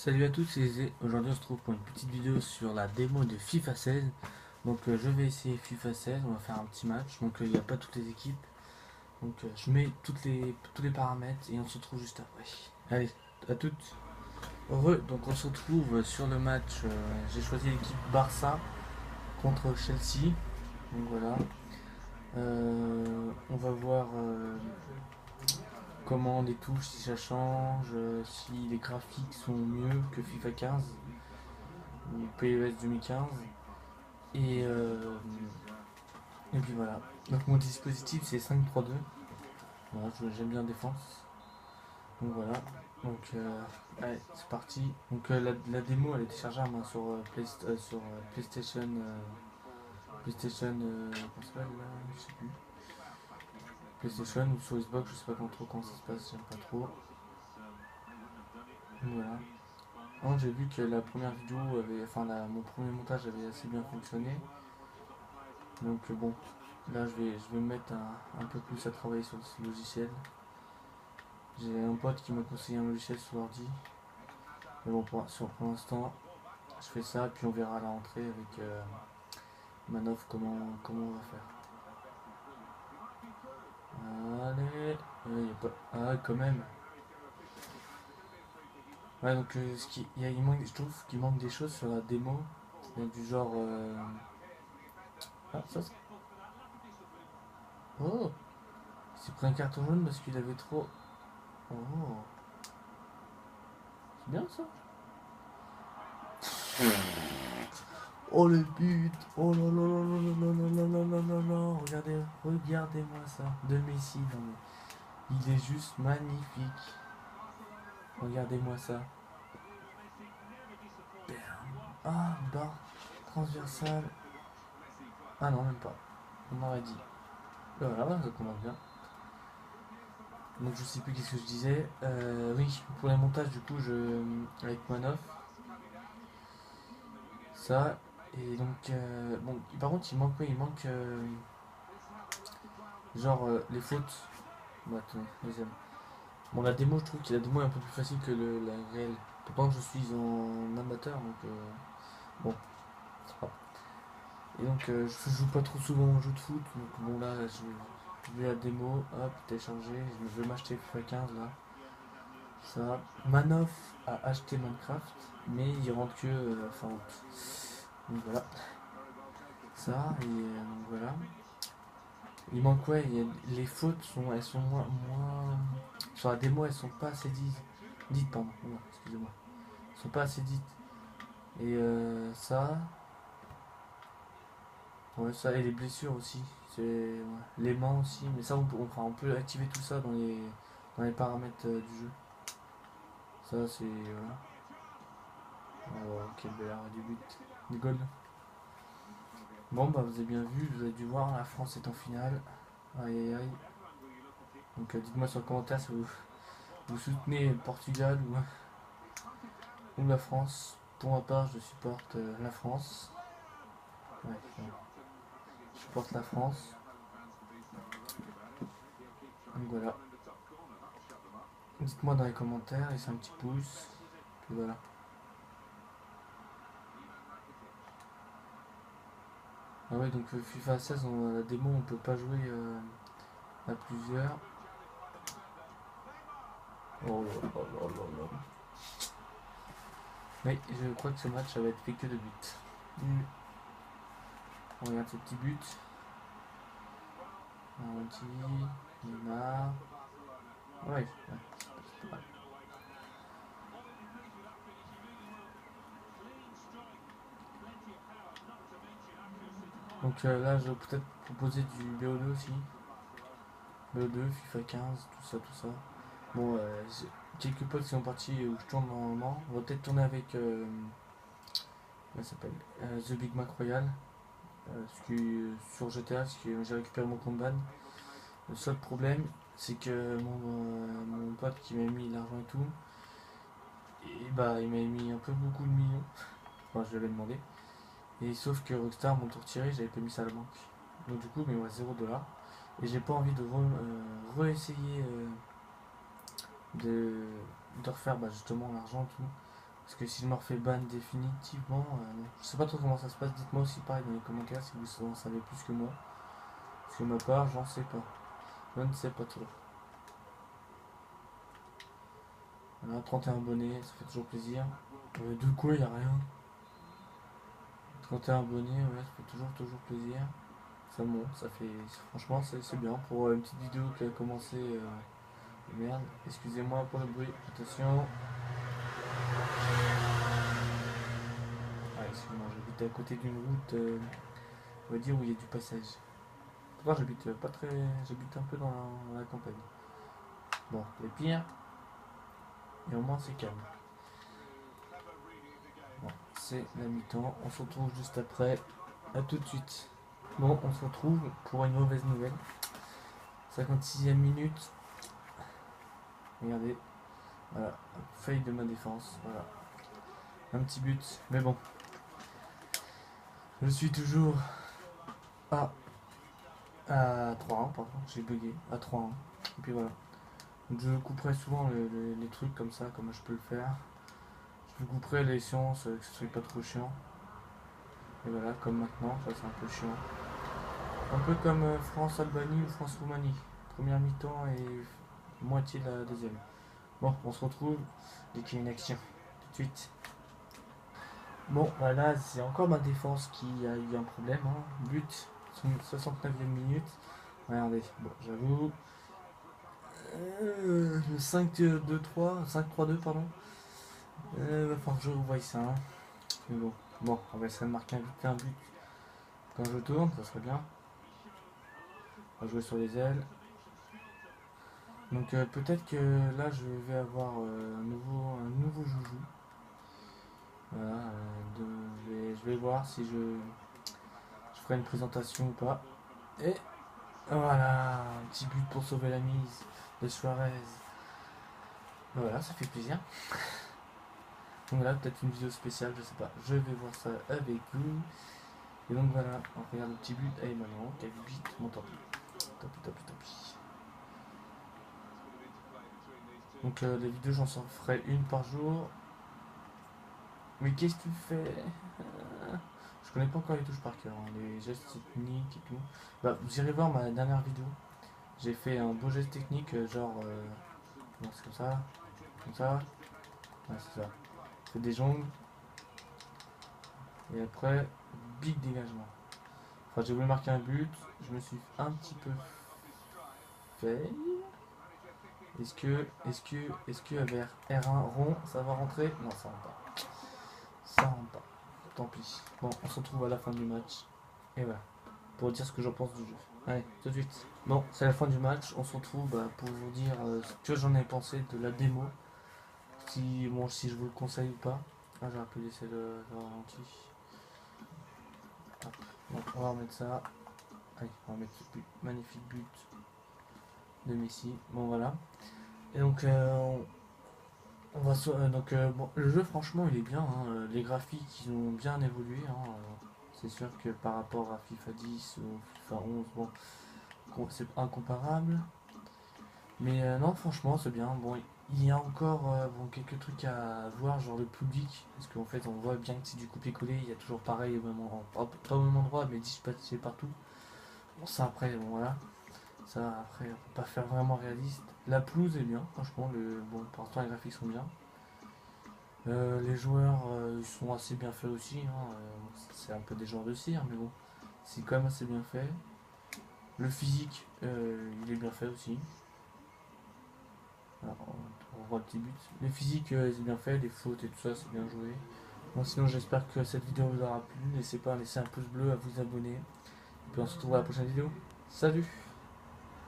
Salut à tous, c'est Zé. Aujourd'hui on se trouve pour une petite vidéo sur la démo de FIFA 16. Donc je vais essayer FIFA 16, on va faire un petit match. Donc il n'y a pas toutes les équipes. Donc je mets tous les paramètres et on se retrouve juste après. Allez, à toutes. Heureux, donc on se retrouve sur le match. J'ai choisi l'équipe Barça contre Chelsea. Donc voilà. On va voir comment les touches, si ça change, si les graphiques sont mieux que FIFA 15 ou PES 2015. Et, euh, et puis voilà. Donc mon dispositif c'est 5-3-2. Voilà, j'aime bien la défense. Donc voilà. Donc allez, c'est parti. Donc la démo elle est téléchargeable sur, sur PlayStation. PlayStation. Comment ça s'appelle là, je sais plus. PlayStation ou sur Xbox, je sais pas trop comment ça se passe, j'aime pas trop. Donc voilà. Alors, j'ai vu que la première vidéo avait. Enfin mon premier montage avait assez bien fonctionné. Donc bon, là je vais me mettre un peu plus à travailler sur ce logiciel. J'ai un pote qui m'a conseillé un logiciel sur l'ordi. Mais bon, pour l'instant, je fais ça, puis on verra à la rentrée avec Manoff comment on va faire. Allez, y a pas... Ah, quand même. Ouais, donc je trouve qu'il manque des choses sur la démo. Du genre. Ah, ça. Oh, il s'est pris un carton jaune parce qu'il avait trop. Oh, c'est bien ça. Oh le but. Oh là là là là là là là là là là là. Regardez-moi ça. De Messi. Non mais il est juste magnifique. Regardez-moi ça. Ah, barre transversale. Ah non, même pas. On m'aurait dit. Voilà, ça commence bien. Donc je sais plus qu'est-ce que je disais. Oui, pour les montages, du coup, avec Manoff, ça. Et donc, bon, par contre, il manque genre les fautes. Bon, attendez, deuxième. Bon, la démo, je trouve que la démo est un peu plus facile que la réelle. Pourtant, je suis en amateur, donc bon, c'est pas. Et donc, je joue pas trop souvent au jeu de foot, donc bon, là, je vais à la démo, hop, télécharger, je vais m'acheter FIFA 15 là. Ça. Manoff a acheté Minecraft, mais il rentre que fin août. Donc voilà, ça, et donc voilà. Il manque quoi, les fautes elles sont moins. Sur la démo, elles sont pas assez dites pardon, voilà, excusez-moi. Elles sont pas assez dites. Et ça, ouais, ça, et les blessures aussi. Ouais. Les mains aussi, mais ça, on peut activer tout ça dans les paramètres du jeu. Ça, c'est. Voilà. Oh, quel bel arrêt du but. Des goals. Bon, bah, vous avez bien vu, vous avez dû voir, la France est en finale. Aïe aïe aïe. Donc, dites-moi sur le commentaire si vous soutenez le Portugal ou la France. Pour ma part, je supporte la France. Ouais, ouais. Je supporte la France. Donc voilà. Dites-moi dans les commentaires, laissez un petit pouce. Puis voilà. Ah ouais, donc FIFA 16, la démo, on peut pas jouer à plusieurs. Oh là là là là là. Oui, je crois que ce match, ça va être fait que de buts. On regarde ce petit but. Argentine, Neymar. Ouais, ouais, c'est pas mal. Donc là, je vais peut-être proposer du BO2 aussi. BO2, FIFA 15, tout ça. Bon, j'ai quelques potes qui sont partis où je tourne normalement. On va peut-être tourner avec. Comment ça s'appelle The Big Mac Royal. Sur GTA, parce que j'ai récupéré mon compte ban. Le seul problème, c'est que mon pote qui m'a mis l'argent et tout, et bah il m'a mis un peu beaucoup de millions. Enfin, je l'avais demandé. Et sauf que Rockstar m'ont tout retiré, j'avais pas mis ça à la banque. Donc du coup, il me reste 0 $. Et j'ai pas envie de re-essayer de refaire bah, justement l'argent tout. Parce que si je me refais ban définitivement, je sais pas trop comment ça se passe. Dites-moi aussi pareil dans les commentaires si vous en savez plus que moi. Parce que ma part, j'en sais pas. Je ne sais pas trop. Voilà, 31 abonnés, ça fait toujours plaisir. De quoi, il n'y a rien. 31 abonnés, ouais, ça fait toujours plaisir. Ça monte, ça fait. Franchement, c'est bien pour une petite vidéo qui a commencé. Merde, excusez-moi pour le bruit, attention. Ah, excusez-moi, j'habite à côté d'une route, on va dire, où il y a du passage. Pourtant, j'habite pas très. J'habite un peu dans la campagne. Bon, les pires, et au moins c'est calme. Bon, c'est la mi-temps, on se retrouve juste après. A tout de suite. Bon, on se retrouve pour une mauvaise nouvelle. 56e minute. Regardez. Voilà, faille de ma défense. Voilà. Un petit but, mais bon. Je suis toujours à 3-1, pardon, j'ai bugué. À 3-1. Et puis voilà. Donc je couperai souvent les trucs comme ça, comme je peux le faire. Je couperai les séances, que ce soit pas trop chiant. Et voilà, comme maintenant, ça c'est un peu chiant. Un peu comme France-Albanie ou France-Roumanie. Première mi-temps et moitié de la deuxième. Bon, on se retrouve dès qu'il y a une action. Tout de suite. Bon, voilà, c'est encore ma défense qui a eu un problème. Hein. But, 69e minute. Regardez, bon, j'avoue. Le 5-2-3, 5-3-2, pardon. Va falloir que je revoie ça. Hein. Mais bon, on va essayer de marquer un but quand je tourne, ça serait bien. On va jouer sur les ailes. Donc peut-être que là je vais avoir un nouveau joujou. Voilà, je vais voir si je ferai une présentation ou pas. Et voilà, un petit but pour sauver la mise de Suarez. Voilà, ça fait plaisir. Donc voilà, peut-être une vidéo spéciale, je sais pas. Je vais voir ça avec vous. Et donc voilà, on regarde le petit but. Allez maintenant, quel but, bon tant pis. Tant pis. Donc les vidéos, j'en ferai une par jour. Mais qu'est-ce que tu fais? Je connais pas encore les touches par cœur, hein, les gestes techniques et tout. Bah, vous irez voir ma dernière vidéo. J'ai fait un beau geste technique, genre. Non, c'est comme ça. Comme ça. Ouais, c'est ça. C'est des jongles. Et après, big dégagement. Enfin, j'ai voulu marquer un but. Je me suis un petit peu fait. Est-ce que vers R1 rond, ça va rentrer? Non, ça rentre pas. Ça rentre pas. Tant pis. Bon, on se retrouve à la fin du match. Et voilà. Pour dire ce que j'en pense du jeu. Allez, tout de suite. Bon, c'est la fin du match. On se retrouve pour vous dire ce que j'en ai pensé de la démo. Si je vous le conseille ou pas. Ah, j'aurais pu laisser le ralenti. Hop. Bon, on va remettre ça. Allez, on va mettre ce but. Magnifique but de Messi. Bon, voilà. Et donc, on va bon, le jeu, franchement, il est bien. Hein. Les graphiques, ils ont bien évolué. Hein. C'est sûr que par rapport à FIFA 10 ou FIFA 11, bon, c'est incomparable. Mais non, franchement, c'est bien. Bon, il y a encore quelques trucs à voir, genre le public. Parce qu'en fait, on voit bien que c'est du copier-coller. Il y a toujours pareil, pas au même endroit, mais dispatché partout. Bon, ça après, bon voilà. Ça après, on peut pas faire vraiment réaliste. La pelouse est bien, franchement. Bon, pour l'instant, les graphiques sont bien. Les joueurs, ils sont assez bien faits aussi. Hein. C'est un peu des joueurs de cire, mais bon, c'est quand même assez bien fait. Le physique, il est bien fait aussi. Alors, on voit le petit but. Les physiques, c'est bien fait, les fautes et tout ça, c'est bien joué. Bon, sinon, j'espère que cette vidéo vous aura plu. N'hésitez pas à laisser un pouce bleu, à vous abonner. Et puis on se retrouve à la prochaine vidéo. Salut!